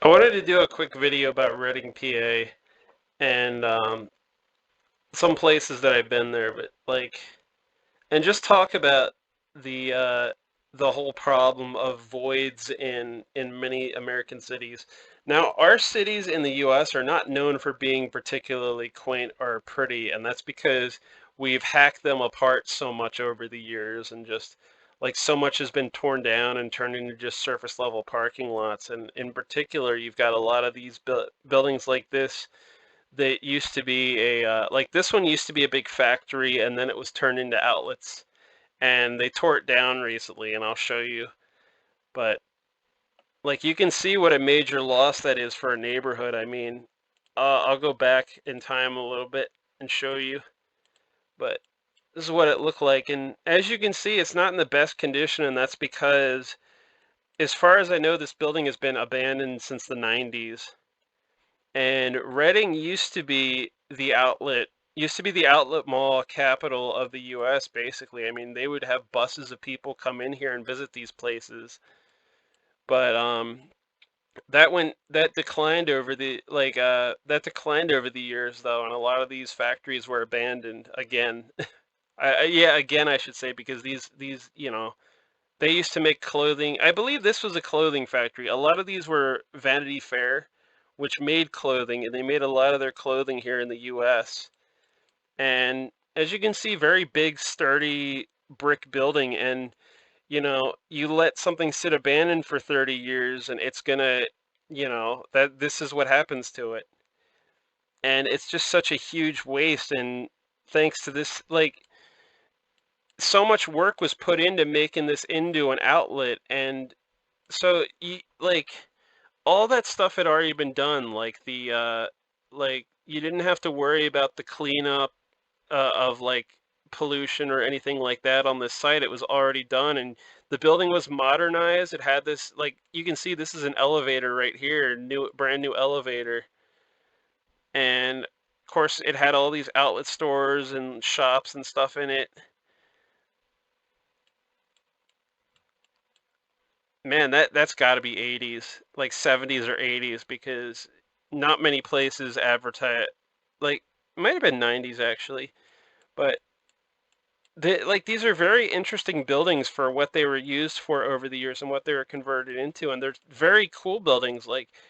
I wanted to do a quick video about Reading, PA, and some places that I've been there, but and just talk about the uh, the whole problem of voids in many American cities. Now, our cities in the U.S. are not known for being particularly quaint or pretty, and that's because we've hacked them apart so much over the years, and just so much has been torn down and turned into just surface level parking lots. And in particular, you've got a lot of these buildings like this that used to be like this one used to be a big factory, and then it was turned into outlets, and they tore it down recently, and I'll show you. But you can see what a major loss that is for a neighborhood. I mean, I'll go back in time a little bit and show you, but this is what it looked like. And as you can see, it's not in the best condition, and that's because, as far as I know, this building has been abandoned since the 90s. And Reading used to be the outlet mall capital of the US, basically. I mean, they would have buses of people come in here and visit these places. But that declined over the years, though, and a lot of these factories were abandoned again. Yeah, again, I should say, because these they used to make clothing. I believe this was a clothing factory. A lot of these were Vanity Fair, which made clothing, and they made a lot of their clothing here in the US. And as you can see, very big, sturdy brick building. And you let something sit abandoned for 30 years, and it's gonna, that this is what happens to it. And it's just such a huge waste. And thanks to this, so much work was put into making this into an outlet. And so all that stuff had already been done. You didn't have to worry about the cleanup of pollution or anything like that on this site. It was already done, and the building was modernized. It had this, you can see, this is an elevator right here, brand new elevator. And of course it had all these outlet stores and shops and stuff in it. Man, that's got to be 80s, like 70s or 80s, because not many places advertise. It might have been 90s actually, but these are very interesting buildings for what they were used for over the years and what they were converted into, and they're very cool buildings.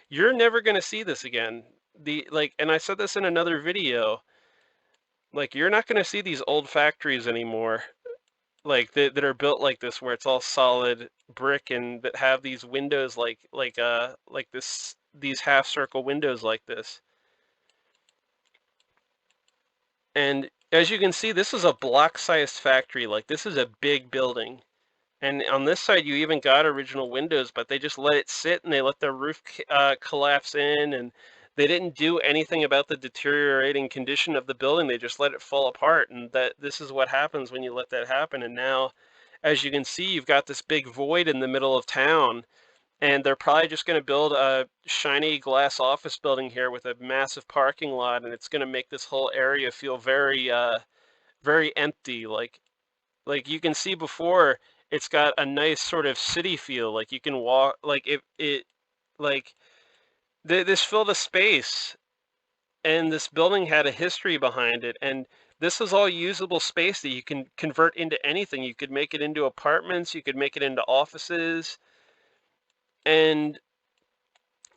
You're never going to see this again. And I said this in another video, you're not going to see these old factories anymore, that are built like this, where it's all solid brick and that have these windows these half circle windows like this. And as you can see, this is a block-sized factory. This is a big building. And on this side, you even got original windows, but they just let it sit, and they let the roof collapse in, and they didn't do anything about the deteriorating condition of the building. They just let it fall apart, and this is what happens when you let that happen. And now, as you can see, you've got this big void in the middle of town, and they're probably just going to build a shiny glass office building here with a massive parking lot, and it's going to make this whole area feel very, very empty. You can see before, it's got a nice sort of city feel. You can walk, like this filled a space, and this building had a history behind it, and this is all usable space that you can convert into anything. You could make it into apartments, you could make it into offices, and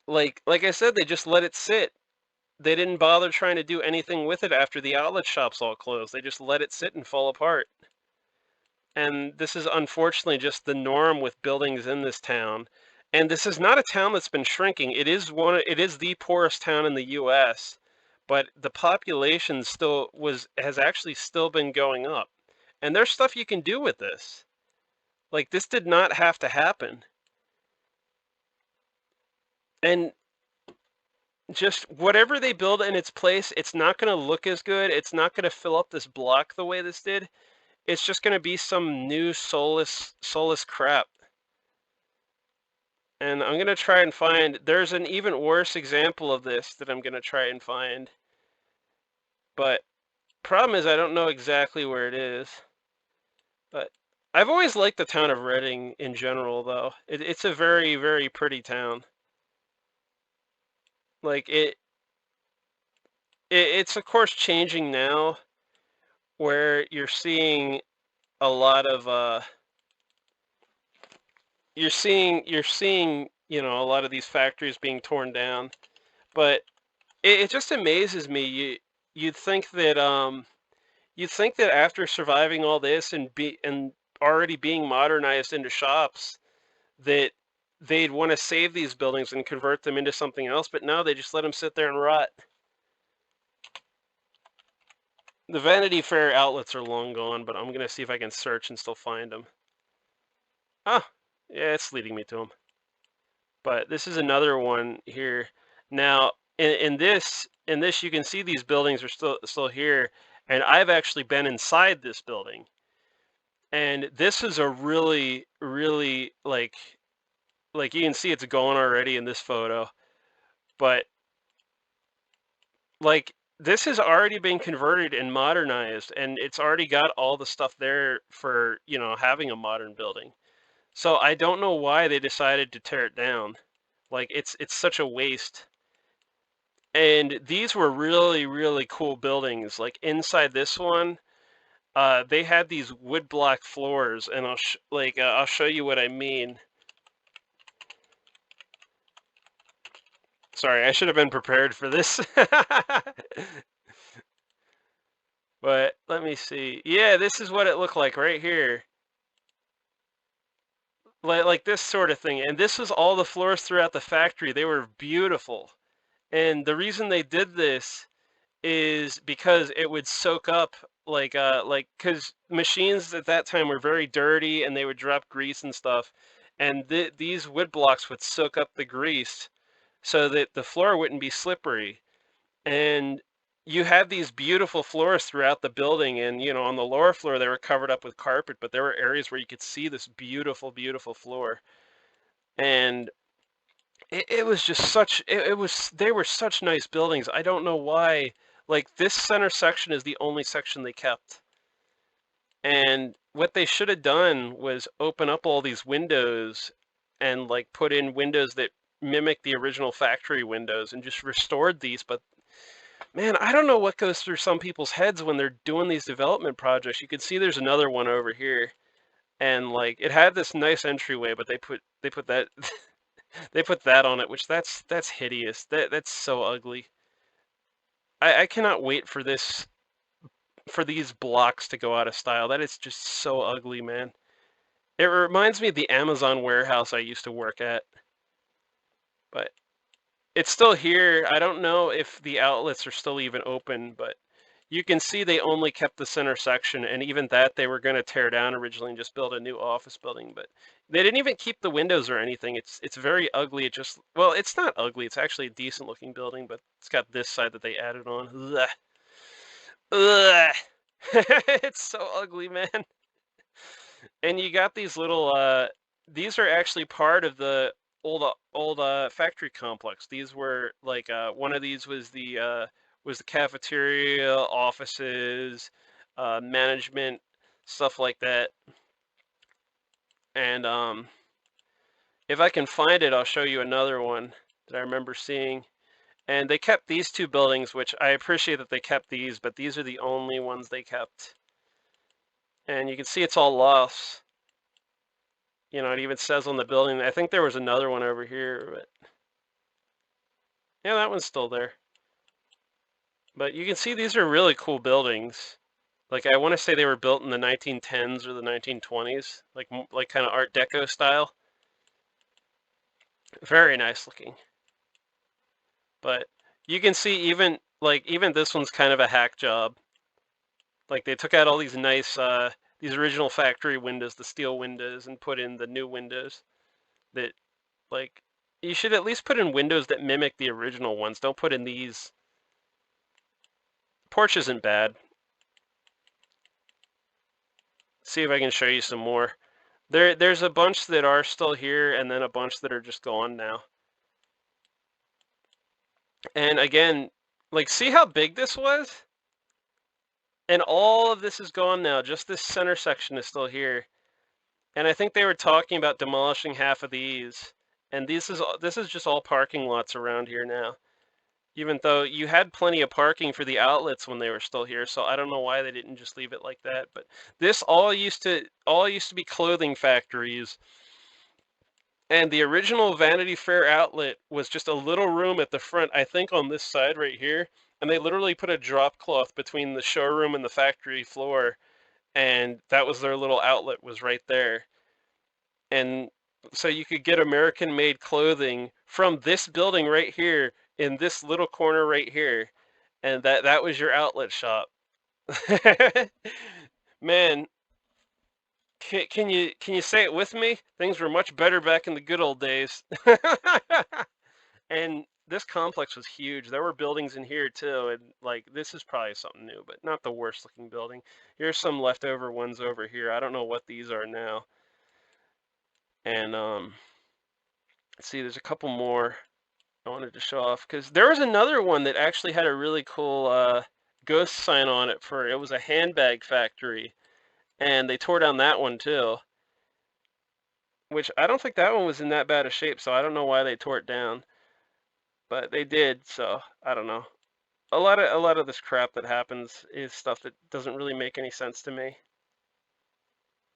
like I said, they just let it sit. They didn't bother trying to do anything with it after the outlet shops all closed. They just let it sit and fall apart. And this is unfortunately just the norm with buildings in this town. And this is not a town that's been shrinking. It is the poorest town in the US, but the population has actually still been going up. And there's stuff you can do with this. This did not have to happen. And just whatever they build in its place, it's not going to look as good. It's not going to fill up this block the way this did. It's just going to be some new soulless crap. And I'm going to try and find, there's an even worse example of this that I'm going to try and find. But problem is, I don't know exactly where it is. But I've always liked the town of Reading in general, though. It's a very, very pretty town. Like it's of course changing now, where you're seeing a lot of you're seeing a lot of these factories being torn down. But it just amazes me. You'd think that you'd think that after surviving all this and already being modernized into shops, that they'd want to save these buildings and convert them into something else, but no, they just let them sit there and rot. The Vanity Fair outlets are long gone, but I'm gonna see if I can search and still find them. Ah, yeah, it's leading me to them. But this is another one here. Now, in this, you can see these buildings are still here, and I've actually been inside this building, and this is a really, really like you can see it's going already in this photo, but like this has already been converted and modernized, and it's already got all the stuff there for having a modern building. So I don't know why they decided to tear it down. Like it's such a waste. And these were really, really cool buildings. Like inside this one, they had these wood block floors, and I'll show you what I mean. Sorry, I should have been prepared for this. But let me see. Yeah, this is what it looked like right here. Like this sort of thing. And this was all the floors throughout the factory. They were beautiful. And the reason they did this is because it would soak up because machines at that time were very dirty and they would drop grease and stuff, and these wood blocks would soak up the grease so that the floor wouldn't be slippery. And you had these beautiful floors throughout the building, and on the lower floor they were covered up with carpet, but there were areas where you could see this beautiful, beautiful floor. And it was just they were such nice buildings. I don't know why. Like this center section is the only section they kept. And what they should have done was open up all these windows and like put in windows that mimic the original factory windows and just restored these. But man, I don't know what goes through some people's heads when they're doing these development projects. You can see there's another one over here. And like it had this nice entryway, but they put that they put that on it, which that's hideous. That's so ugly. I cannot wait for these blocks to go out of style. That is just so ugly, man. It reminds me of the Amazon warehouse I used to work at. But it's still here. I don't know if the outlets are still even open, but you can see they only kept the center section, and even that they were going to tear down originally and just build a new office building, but they didn't even keep the windows or anything. It's very ugly. Well, it's not ugly. It's actually a decent looking building, but it's got this side that they added on. Ugh. Ugh. It's so ugly, man. And you got these little these are actually part of the old factory complex. These were like one of these was the cafeteria, offices, management, stuff like that. And if I can find it, I'll show you another one that I remember seeing. And they kept these two buildings, which I appreciate that they kept these, but these are the only ones they kept. And you can see it's all lost. It even says on the building. I think there was another one over here, but yeah, that one's still there. But you can see these are really cool buildings. Like I want to say they were built in the 1910s or the 1920s, like kind of Art Deco style. Very nice looking. But you can see even this one's kind of a hack job. Like they took out all these nice these original factory windows, the steel windows, and put in the new windows that like you should at least put in windows that mimic the original ones. Don't put in these. Porch isn't bad. See if I can show you some more. There's a bunch that are still here, and then a bunch that are just gone now. And again, like see how big this was? And all of this is gone now. Just this center section is still here. And I think they were talking about demolishing half of these. And this is just all parking lots around here now. even though you had plenty of parking for the outlets when they were still here, so I don't know why they didn't just leave it like that. But this all used to be clothing factories, and the original Vanity Fair outlet was just a little room at the front, I think on this side right here, and they literally put a drop cloth between the showroom and the factory floor, and that was their little outlet was right there. And so you could get American made clothing from this building right here in this little corner right here, and that was your outlet shop. Man, can you say it with me? Things were much better back in the good old days. And this complex was huge. There were buildings in here too, and like this is probably something new, but not the worst looking building. Here's some leftover ones over here. I don't know what these are now. And let's see, there's a couple more I wanted to show off because there was another one that actually had a really cool ghost sign on it for it was a handbag factory, and they tore down that one too. Which I don't think that one was in that bad a shape, so I don't know why they tore it down, but they did. So I don't know. A lot of this crap that happens is stuff that doesn't really make any sense to me.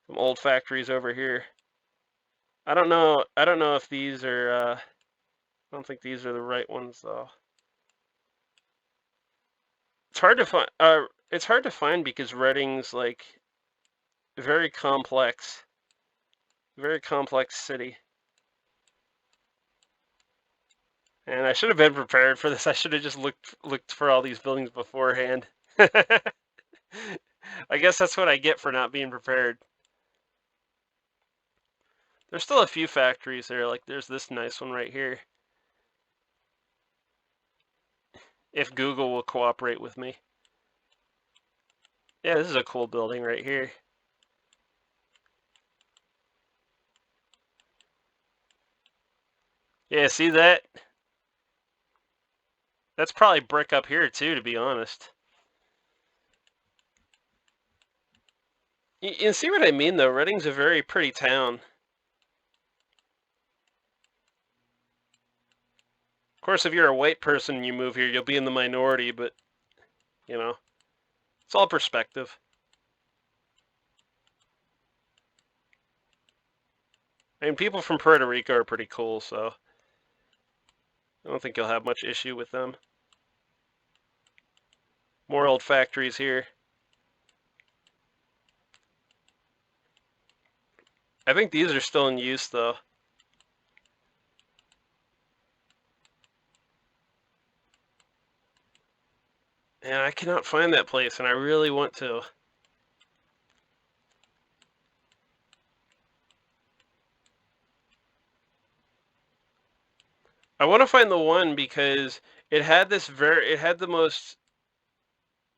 Some old factories over here. I don't know. I don't know if these are. I don't think these are the right ones though. It's hard to find. It's hard to find because Reading's like very complex, very complex city. And I should have been prepared for this. I should have just looked for all these buildings beforehand. I guess that's what I get for not being prepared. There's still a few factories there. Like there's this nice one right here. If Google will cooperate with me. Yeah, this is a cool building right here. Yeah, see that? That's probably brick up here too, to be honest. You see what I mean though? Reading's a very pretty town. Of course, if you're a white person and you move here, you'll be in the minority, but, you know, it's all perspective. I mean, people from Puerto Rico are pretty cool, so I don't think you'll have much issue with them. More old factories here. I think these are still in use, though. And I cannot find that place, and I really want to. I want to find the one because it had the most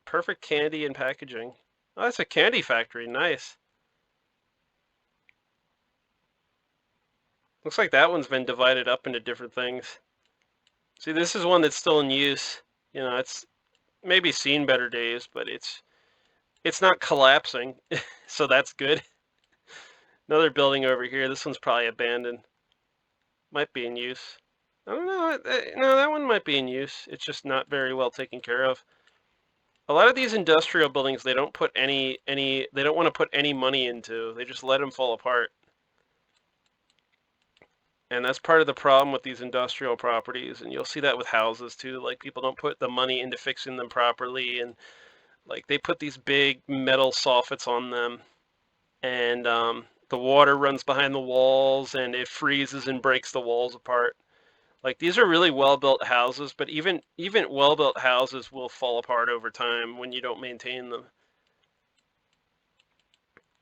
perfect candy and packaging. Oh, that's a candy factory. Nice. Looks like that one's been divided up into different things. See, this is one that's still in use. You know, it's maybe seen better days, but it's not collapsing, so that's good. Another building over here. This one's probably abandoned. Might be in use. I don't know. No, that one might be in use. It's just not very well taken care of. A lot of these industrial buildings, they don't put they don't want to put any money into. They just let them fall apart. And that's part of the problem with these industrial properties. And you'll see that with houses too. Like people don't put the money into fixing them properly, and like they put these big metal soffits on them, and the water runs behind the walls, and it freezes and breaks the walls apart. Like these are really well-built houses, but even well-built houses will fall apart over time when you don't maintain them.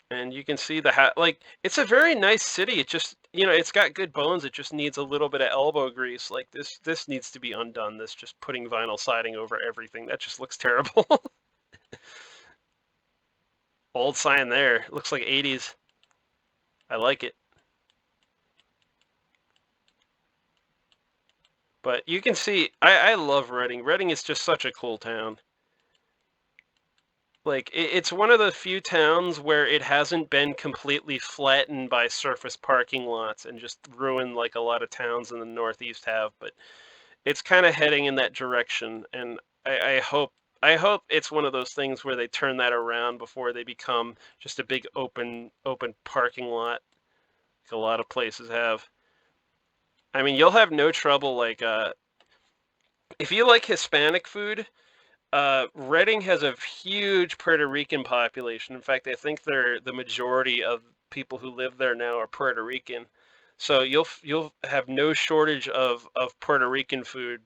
And you can see like it's a very nice city. It just, it's got good bones. It just needs a little bit of elbow grease. Like this needs to be undone. This just putting vinyl siding over everything. That just looks terrible. Old sign there. Looks like 80s. I like it. But you can see, I love Reading. Reading is just such a cool town. Like, it's one of the few towns where it hasn't been completely flattened by surface parking lots and just ruined like a lot of towns in the Northeast have. But it's kind of heading in that direction, and I hope it's one of those things where they turn that around before they become just a big open parking lot, like a lot of places have. I mean, you'll have no trouble like if you like Hispanic food. Reading has a huge Puerto Rican population. In fact, I think the majority of people who live there now are Puerto Rican. So you'll have no shortage of Puerto Rican food,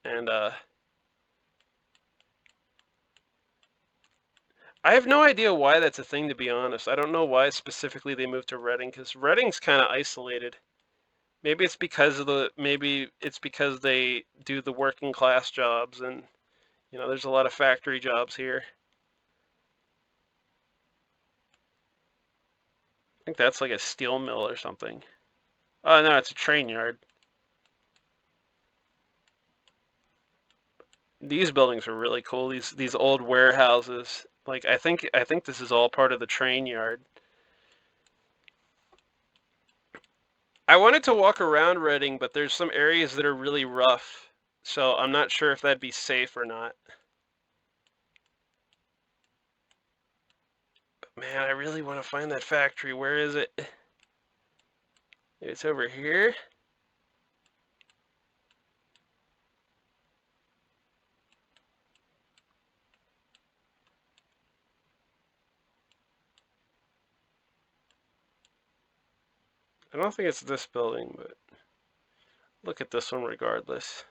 and I have no idea why that's a thing, to be honest. I don't know why specifically they moved to Reading, because Reading's kind of isolated. Maybe it's because they do the working class jobs, and there's a lot of factory jobs here. I think that's like a steel mill or something. Oh no, it's a train yard. These buildings are really cool. These old warehouses. Like I think this is all part of the train yard. I wanted to walk around Reading, but there's some areas that are really rough, so I'm not sure if that'd be safe or not. But man, I really want to find that factory. Where is it? It's over here. I don't think it's this building, but look at this one regardless.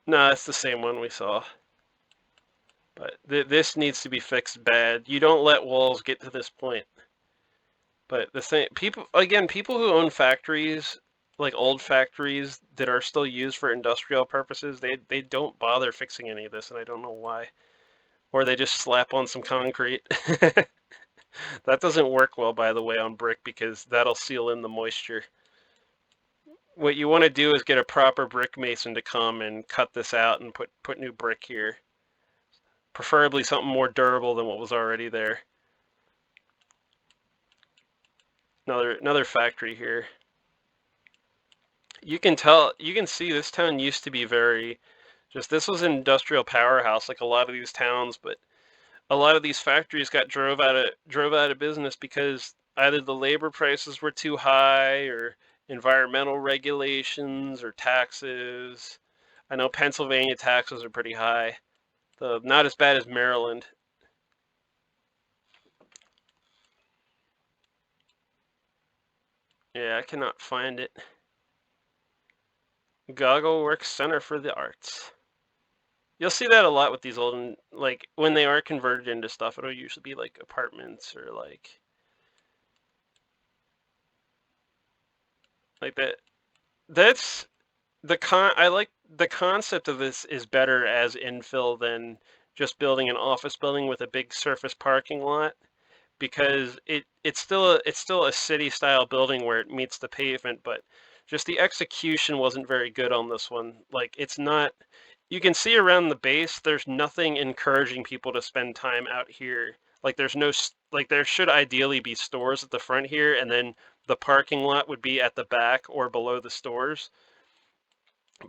No, it's the same one we saw. But this needs to be fixed bad. You don't let walls get to this point. But the thing, people who own factories, like old factories that are still used for industrial purposes, they don't bother fixing any of this, and I don't know why. Or they just slap on some concrete. That doesn't work well, by the way, on brick because that'll seal in the moisture. What you want to do is get a proper brick mason to come and cut this out and put new brick here. Preferably something more durable than what was already there. Another factory here. You can see this town used to be this was an industrial powerhouse like a lot of these towns, but a lot of these factories got drove out of business because either the labor prices were too high or environmental regulations or taxes. I know Pennsylvania taxes are pretty high, though not as bad as Maryland. Yeah, I cannot find it. Goggle Works Center for the Arts. You'll see that a lot with these old, like when they are converted into stuff, it'll usually be like apartments or like that. That's I like the concept of this is better as infill than just building an office building with a big surface parking lot, because it's still a city style building where it meets the pavement, but just the execution wasn't very good on this one. Like it's not, you can see around the base there's nothing encouraging people to spend time out here. Like there's no like there should ideally be stores at the front here, and then the parking lot would be at the back or below the stores.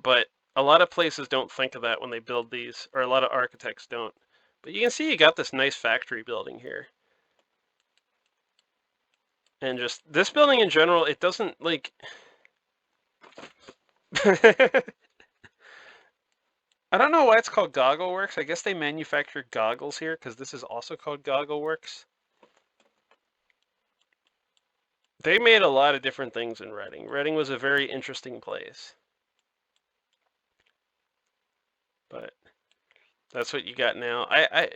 But a lot of places don't think of that when they build these, or a lot of architects don't. But you can see you got this nice factory building here. And just this building in general, it doesn't like I don't know why it's called Goggle Works. I guess they manufacture goggles here because this is also called Goggle Works. They made a lot of different things in Reading. Reading was a very interesting place. But that's what you got now.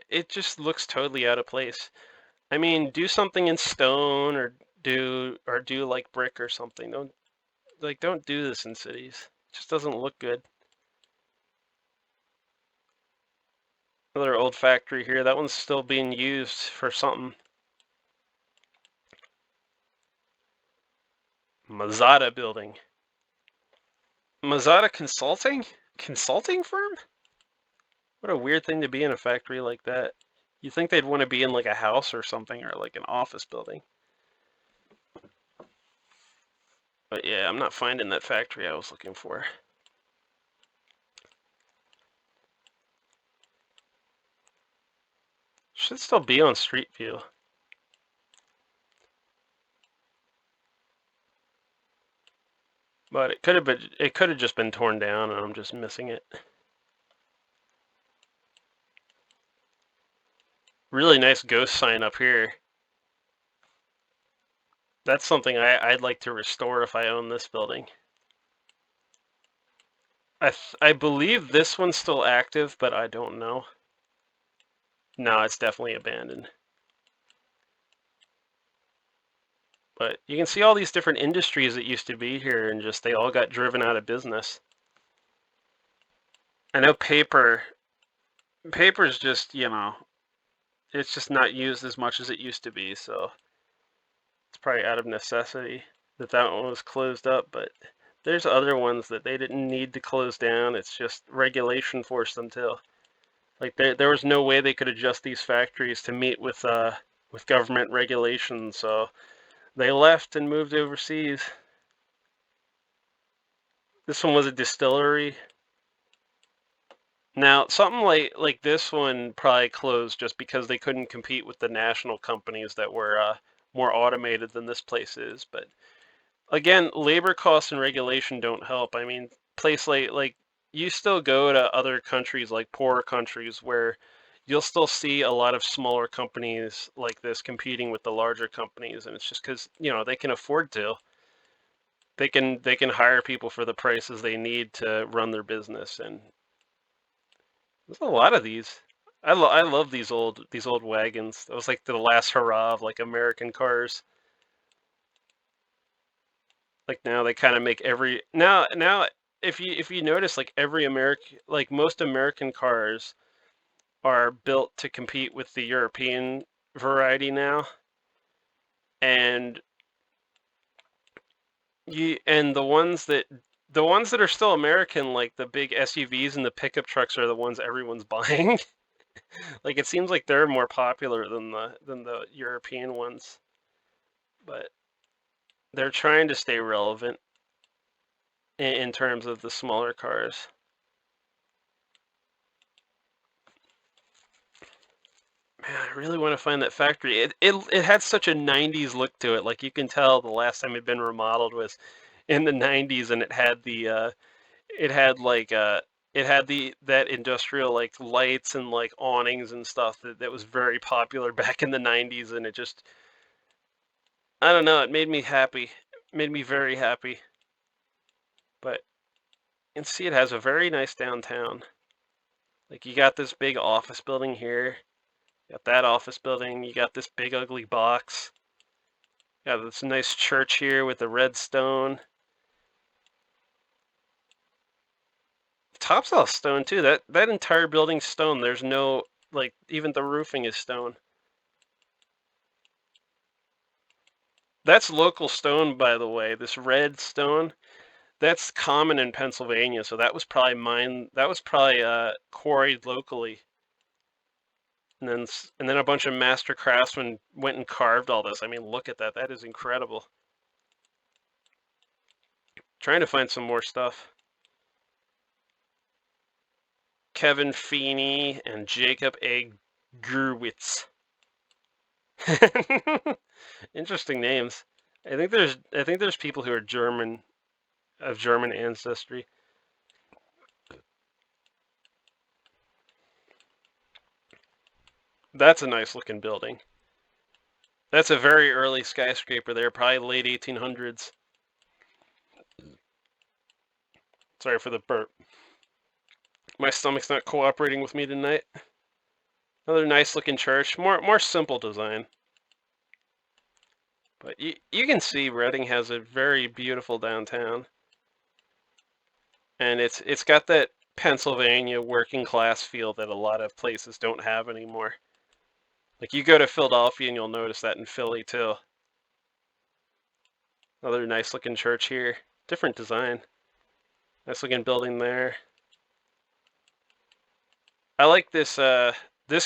It just looks totally out of place. I mean, do something in stone or do like brick or something. Don't do this in cities. It just doesn't look good. Another old factory here. That one's still being used for something. Mazada building. Mazada Consulting? Consulting firm? What a weird thing to be in a factory like that. You think they'd want to be in like a house or something, or like an office building. But yeah, I'm not finding that factory I was looking for. Should still be on Street View. But it could have just been torn down and I'm just missing it. Really nice ghost sign up here. That's something I'd like to restore if I own this building. I believe this one's still active, but I don't know. No, it's definitely abandoned. But you can see all these different industries that used to be here and just they all got driven out of business. I know paper's just, it's just not used as much as it used to be, so it's probably out of necessity that one was closed up, but there's other ones that they didn't need to close down. It's just regulation forced them to. Like there was no way they could adjust these factories to meet with government regulations, so they left and moved overseas. This one was a distillery. Now, something like this one probably closed just because they couldn't compete with the national companies that were more automated than this place is. But again, labor costs and regulation don't help. I mean, place like you still go to other countries like poorer countries where you'll still see a lot of smaller companies like this competing with the larger companies, and it's just because they can afford to. They can hire people for the prices they need to run their business, and there's a lot of these. I love these old wagons. It was like the last hurrah of like American cars. Like now they kind of make every now if you notice like every American like most American cars are built to compete with the European variety now. And the ones that are still American, like the big SUVs and the pickup trucks, are the ones everyone's buying. Like it seems like they're more popular than the European ones, but they're trying to stay relevant in terms of the smaller cars. Man, I really want to find that factory. It had such a 90s look to it. Like you can tell the last time it had been remodeled was in the 90s, and it had like it had that industrial like lights and like awnings and stuff that was very popular back in the 90s, and it just, I don't know, it made me happy. It made me very happy. But you can see it has a very nice downtown. Like you got this big office building here. You got that office building. You got this big ugly box. You got this nice church here with the red stone. Top's all stone too. That entire building's stone. There's no, like, even the roofing is stone. That's local stone, by the way. This red stone, that's common in Pennsylvania. So that was probably mine. That was probably quarried locally, and then a bunch of master craftsmen went and carved all this. I mean, look at that. That is incredible. Trying to find some more stuff. Kevin Feeney and Jacob A. Gurwitz. Interesting names. I think there's people who are German, of German ancestry. That's a nice looking building. That's a very early skyscraper there, probably late 1800s. Sorry for the burp. My stomach's not cooperating with me tonight. Another nice looking church, more simple design. But you can see Reading has a very beautiful downtown. And it's got that Pennsylvania working class feel that a lot of places don't have anymore. Like you go to Philadelphia and you'll notice that in Philly too. Another nice looking church here. Different design. Nice looking building there. I like this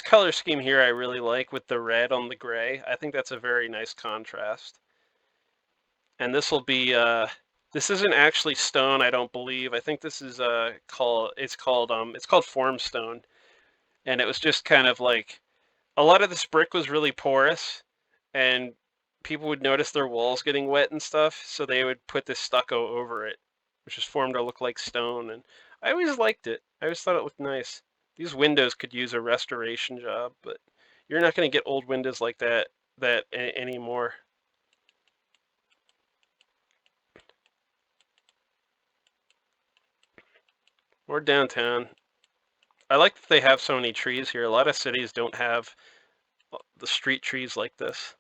color scheme here. I really like with the red on the gray. I think that's a very nice contrast. And this will be This isn't actually stone, I don't believe. I think this is called form stone, and it was just kind of like a lot of this brick was really porous, and people would notice their walls getting wet and stuff, so they would put this stucco over it, which is formed to look like stone. And I always liked it. I always thought it looked nice. These windows could use a restoration job, but you're not going to get old windows like that anymore. Or downtown. I like that they have so many trees here. A lot of cities don't have the street trees like this.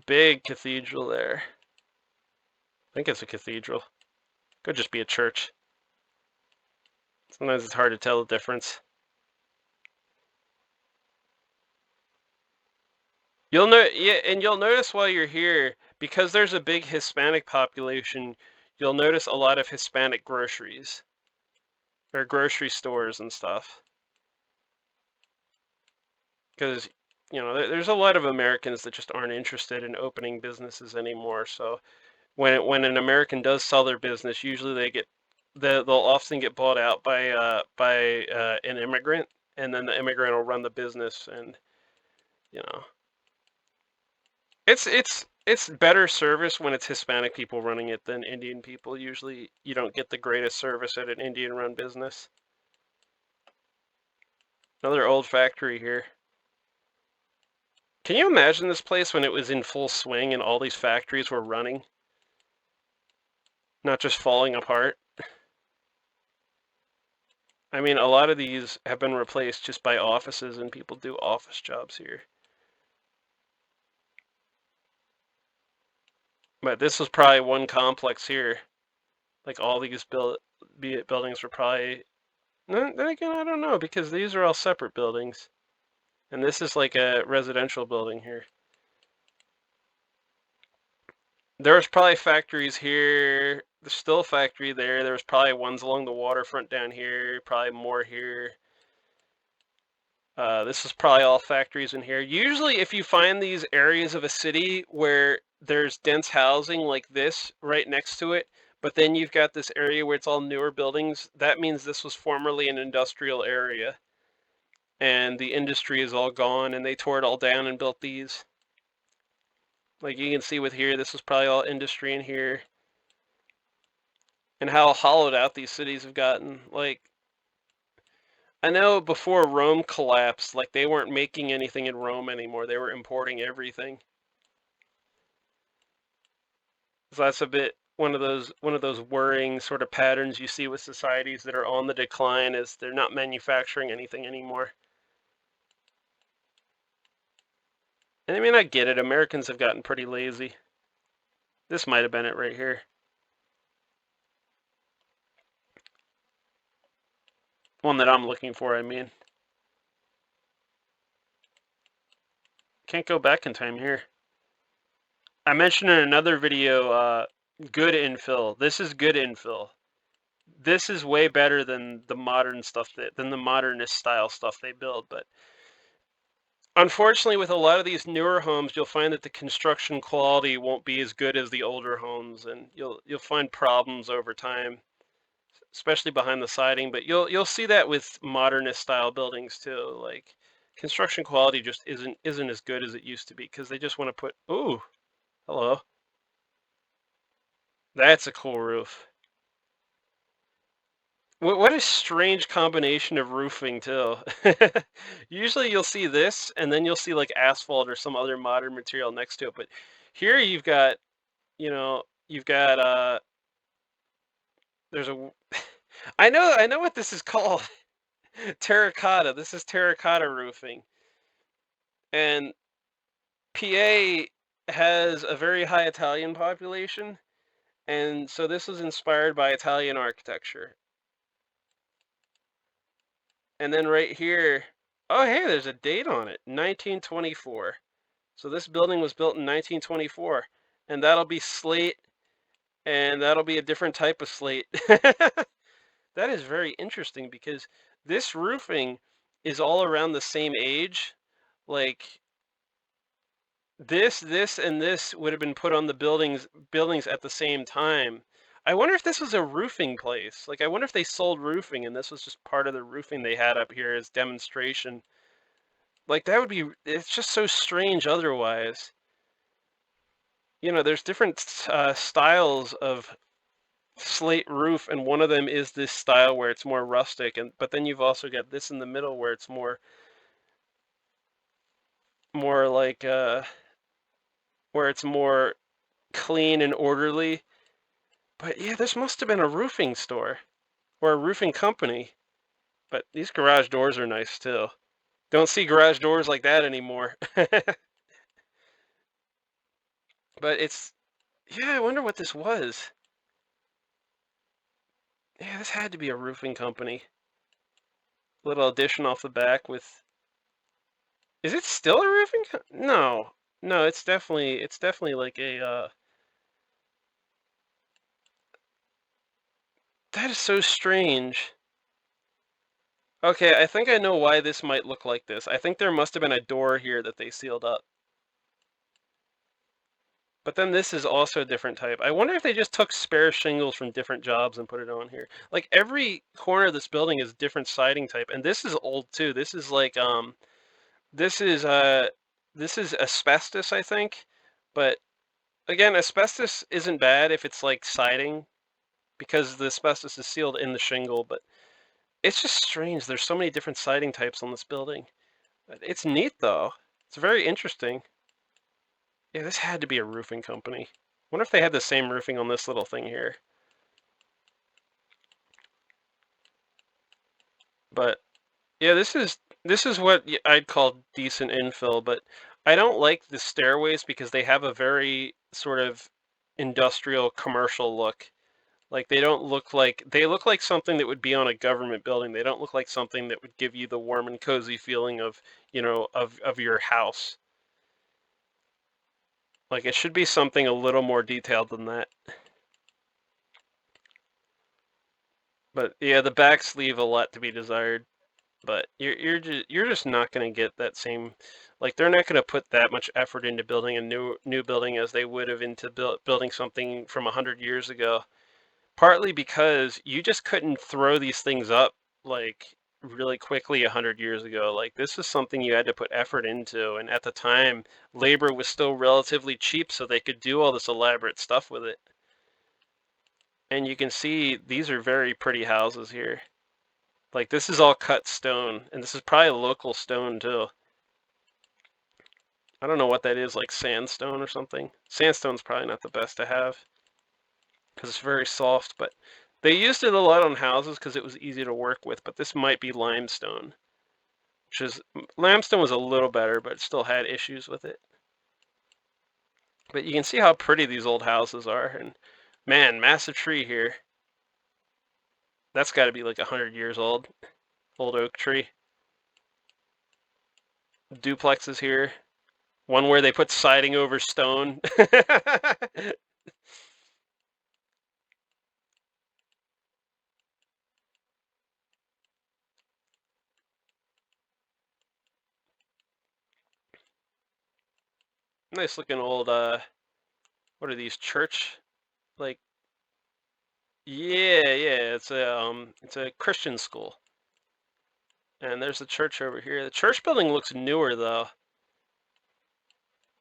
Big cathedral there. I think it's a cathedral. Could just be a church. Sometimes it's hard to tell the difference. You'll notice while you're here, because there's a big Hispanic population, you'll notice a lot of Hispanic groceries or grocery stores and stuff. Because there's a lot of Americans that just aren't interested in opening businesses anymore. So when an American does sell their business, usually they'll often get bought out by an immigrant, and then the immigrant will run the business. And you know it's better service when it's Hispanic people running it than Indian people. Usually you don't get the greatest service at an Indian run business. Another old factory here. Can you imagine this place when it was in full swing and all these factories were running, not just falling apart? I mean, a lot of these have been replaced just by offices, and people do office jobs here. But this was probably one complex here. Like all these buildings were probably. Then again, I don't know, because these are all separate buildings. And this is like a residential building here. There was probably factories here. There's still a factory there. There was probably ones along the waterfront down here. Probably more here. This is probably all factories in here. Usually, if you find these areas of a city where there's dense housing like this right next to it, but then you've got this area where it's all newer buildings, that means this was formerly an industrial area. And the industry is all gone, and they tore it all down and built these. Like you can see with here, this was probably all industry in here. And how hollowed out these cities have gotten. Like, I know before Rome collapsed, like they weren't making anything in Rome anymore. They were importing everything. So that's a bit one of those worrying sort of patterns you see with societies that are on the decline, is they're not manufacturing anything anymore. And I mean, I get it. Americans have gotten pretty lazy. This might have been it right here. One that I'm looking for, I mean. Can't go back in time here. I mentioned in another video, good infill. This is good infill. This is way better than the modern stuff than the modernist style stuff they build. But unfortunately, with a lot of these newer homes, you'll find that the construction quality won't be as good as the older homes, and you'll find problems over time, especially behind the siding. But you'll see that with modernist style buildings too. Like construction quality just isn't as good as it used to be, because they just want to put. Ooh, hello. That's a cool roof. What a strange combination of roofing too. Usually you'll see this, and then you'll see like asphalt or some other modern material next to it. But here you've got, you've got there's a I know what this is called. Terracotta. This is terracotta roofing. And PA has a very high Italian population, and so this was inspired by Italian architecture. And then right here, oh hey, there's a date on it, 1924. So this building was built in 1924, and that'll be slate, and that'll be a different type of slate. That is very interesting, because this roofing is all around the same age. Like this, and this would have been put on the buildings at the same time. I wonder if this was a roofing place. Like, I wonder if they sold roofing and this was just part of the roofing they had up here as demonstration. Like, that would be, it's just so strange otherwise. You know, there's different styles of slate roof, and one of them is this style where it's more rustic, and but then you've also got this in the middle where it's more like where it's more clean and orderly. But yeah, this must have been a roofing store or a roofing company. But these garage doors are nice too. Don't see garage doors like that anymore. But it's, yeah, I wonder what this was. Yeah, this had to be a roofing company. Little addition off the back with, is it still a roofing no. No, it's definitely like a that is so strange. Okay, I think I know why this might look like this. I think there must have been a door here that they sealed up. But then this is also a different type. I wonder if they just took spare shingles from different jobs and put it on here. Like every corner of this building is different siding type, and this is old too. This is like this is uh this is asbestos, I think. But again, asbestos isn't bad if it's like siding because the asbestos is sealed in the shingle, but it's just strange. There's so many different siding types on this building. But it's neat though. It's very interesting. Yeah, this had to be a roofing company. Wonder if they had the same roofing on this little thing here. But yeah, this is what I'd call decent infill, but I don't like the stairways because they have a very sort of industrial commercial look. Like they look like something that would be on a government building. They don't look like something that would give you the warm and cozy feeling of, of your house. Like it should be something a little more detailed than that. But yeah, the backs leave a lot to be desired. But you're just not going to get that same, like they're not going to put that much effort into building a new building as they would have into building something from 100 years ago. Partly because you just couldn't throw these things up like really quickly 100 years ago. Like this is something you had to put effort into, and at the time, labor was still relatively cheap, so they could do all this elaborate stuff with it. And you can see these are very pretty houses here. Like this is all cut stone, and this is probably local stone too. I don't know what that is, like sandstone or something. Sandstone's probably not the best to have because it's very soft, but they used it a lot on houses because it was easy to work with, but this might be limestone, which is, limestone was a little better, but it still had issues with it. But you can see how pretty these old houses are, and man, massive tree here. That's got to be like 100 years old. Old oak tree. Duplexes here. One where they put siding over stone. Nice looking old, what are these, church? Like, yeah, it's a Christian school. And there's the church over here. The church building looks newer though.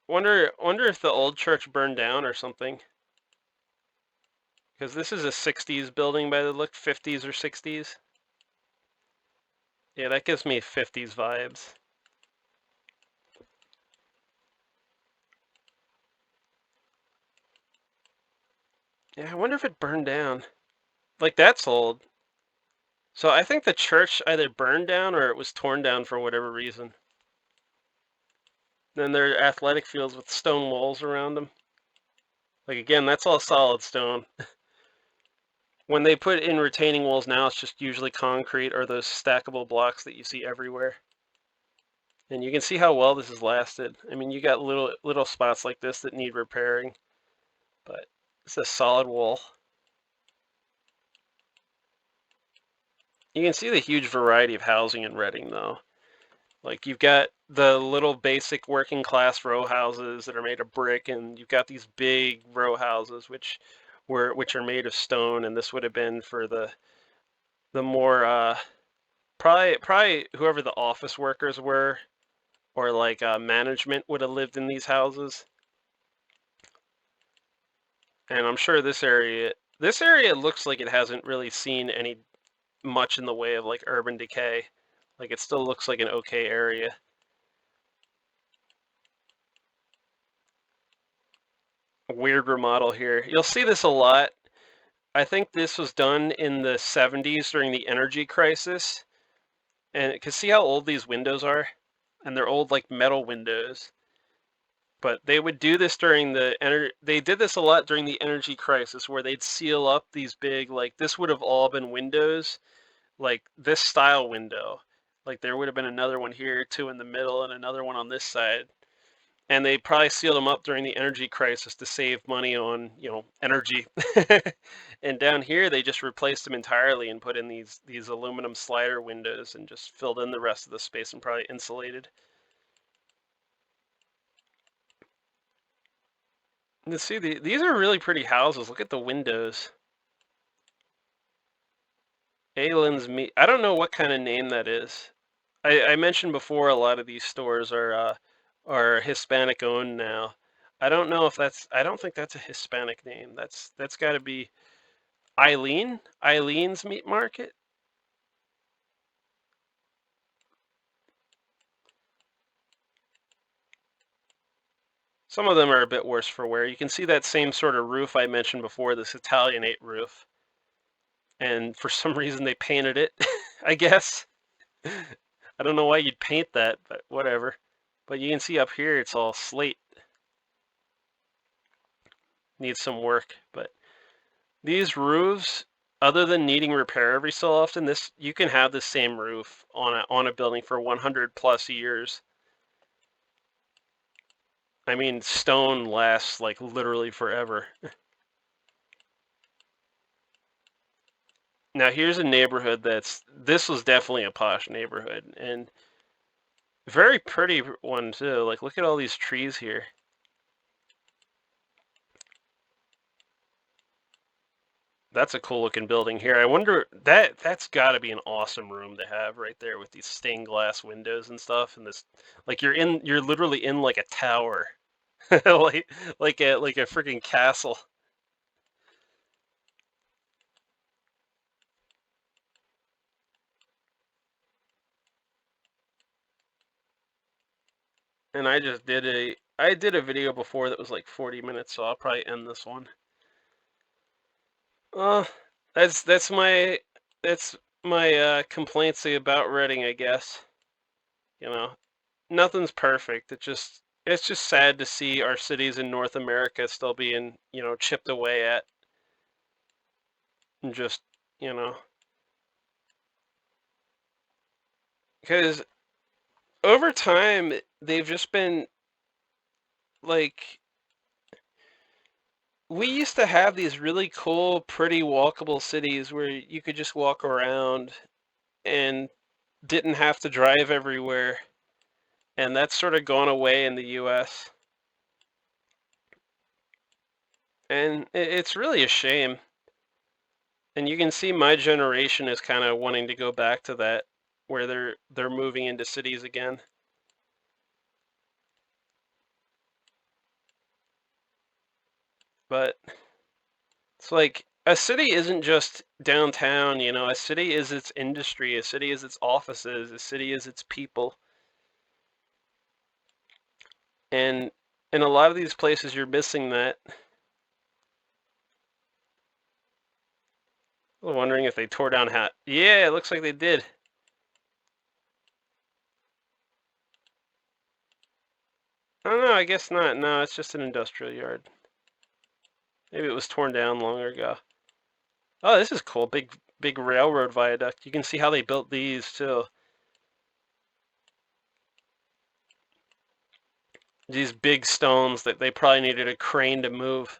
Wonder if the old church burned down or something. Because this is a 60s building by the look, 50s or 60s. Yeah, that gives me 50s vibes. Yeah, I wonder if it burned down. Like that's old. So I think the church either burned down or it was torn down for whatever reason. Then there are athletic fields with stone walls around them. Like again, that's all solid stone. When they put in retaining walls now, it's just usually concrete or those stackable blocks that you see everywhere. And you can see how well this has lasted. I mean, you got little spots like this that need repairing, but it's a solid wall. You can see the huge variety of housing in Reading, though. Like you've got the little basic working class row houses that are made of brick, and you've got these big row houses which are made of stone, and this would have been for the more probably whoever the office workers were, or like management would have lived in these houses. And I'm sure this area looks like it hasn't really seen any much in the way of like urban decay. Like it still looks like an okay area. Weird remodel here. You'll see this a lot. I think this was done in the 70s during the energy crisis. And you can see how old these windows are? And they're old like metal windows. But they would do this during they did this a lot during the energy crisis where they'd seal up these big, like this would have all been windows, like this style window. Like there would have been another one here, two in the middle, and another one on this side. And they probably sealed them up during the energy crisis to save money on, energy. And down here, they just replaced them entirely and put in these aluminum slider windows and just filled in the rest of the space and probably insulated. And see, these are really pretty houses. Look at the windows. Aylin's Meat. I don't know what kind of name that is. I mentioned before a lot of these stores are Hispanic owned now. I don't know if I don't think that's a Hispanic name. That's got to be Eileen's Meat Market. Some of them are a bit worse for wear. You can see that same sort of roof I mentioned before, this Italianate roof. And for some reason they painted it, I guess. I don't know why you'd paint that, but whatever. But you can see up here it's all slate. Needs some work, but these roofs, other than needing repair every so often, you can have the same roof on a building for 100 plus years. I mean, stone lasts like literally forever. Now here's a neighborhood this was definitely a posh neighborhood, and very pretty one too. Like look at all these trees here. That's a cool looking building here. I wonder that's got to be an awesome room to have right there with these stained glass windows and stuff, and this like you're literally in like a tower. like a freaking castle. And I did a video before that was like 40 minutes, so I'll probably end this one. Uh, that's my complaints about Reading, I guess. You know, nothing's perfect. It's just sad to see our cities in North America still being, chipped away at, and just, you know, because over time they've just been like we used to have these really cool, pretty walkable cities where you could just walk around and didn't have to drive everywhere, and that's sort of gone away in the US. And it's really a shame. And you can see my generation is kind of wanting to go back to that, where they're moving into cities again. But it's like a city isn't just downtown, a city is its industry, a city is its offices, a city is its people. And in a lot of these places you're missing that. I'm wondering if they tore down Yeah, it looks like they did. Oh no, I guess not. No, it's just an industrial yard. Maybe it was torn down long ago. Oh, this is cool. Big railroad viaduct. You can see how they built these too. These big stones that they probably needed a crane to move.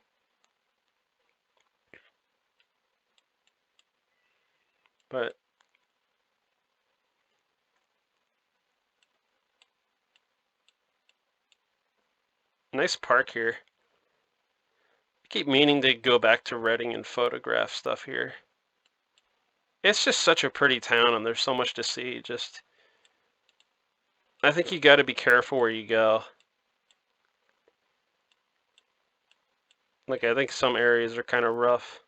But Nice park here. I keep meaning to go back to Reading and photograph stuff here. It's just such a pretty town and there's so much to see. I think you got to be careful where you go. Like, I think some areas are kind of rough.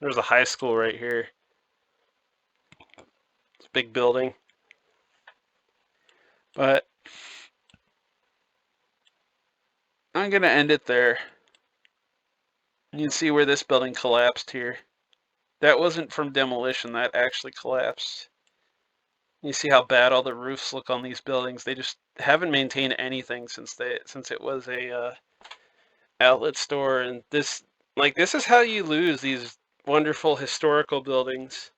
There's a high school right here. It's a big building. But I'm going to end it there. You can see where this building collapsed here. That wasn't from demolition, that actually collapsed. You see how bad all the roofs look on these buildings. They just haven't maintained anything since it was a outlet store. And this is how you lose these wonderful historical buildings.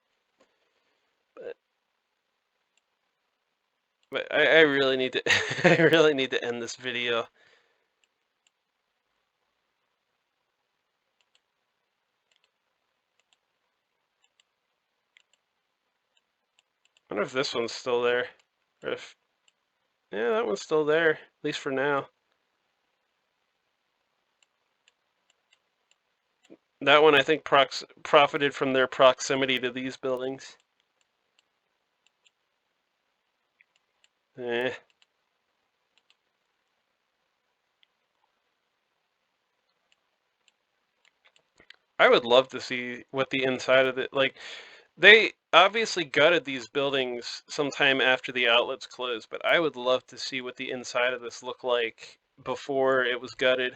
But I really need to I really need to end this video. I wonder if this one's still there. Or if, yeah, that one's still there, at least for now. That one I think profited from their proximity to these buildings. Eh. I would love to see what the inside of it, like, they obviously gutted these buildings sometime after the outlets closed, but I would love to see what the inside of this looked like before it was gutted.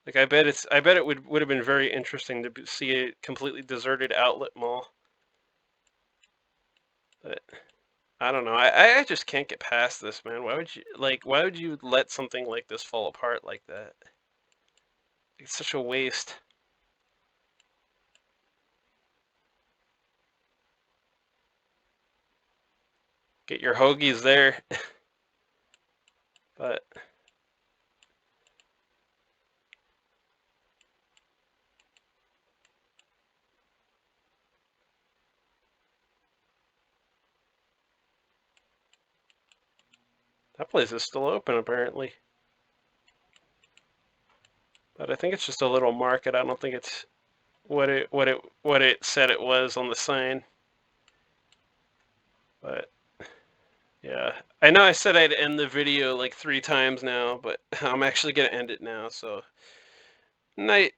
Like, I bet it would have been very interesting to see a completely deserted outlet mall. But I don't know. I just can't get past this, man. Why would you let something like this fall apart like that? It's such a waste. Get your hoagies there. But that place is still open apparently. But I think it's just a little market. I don't think it's what it said it was on the sign. But yeah, I know I said I'd end the video like 3 times now, but I'm actually gonna end it now. So night.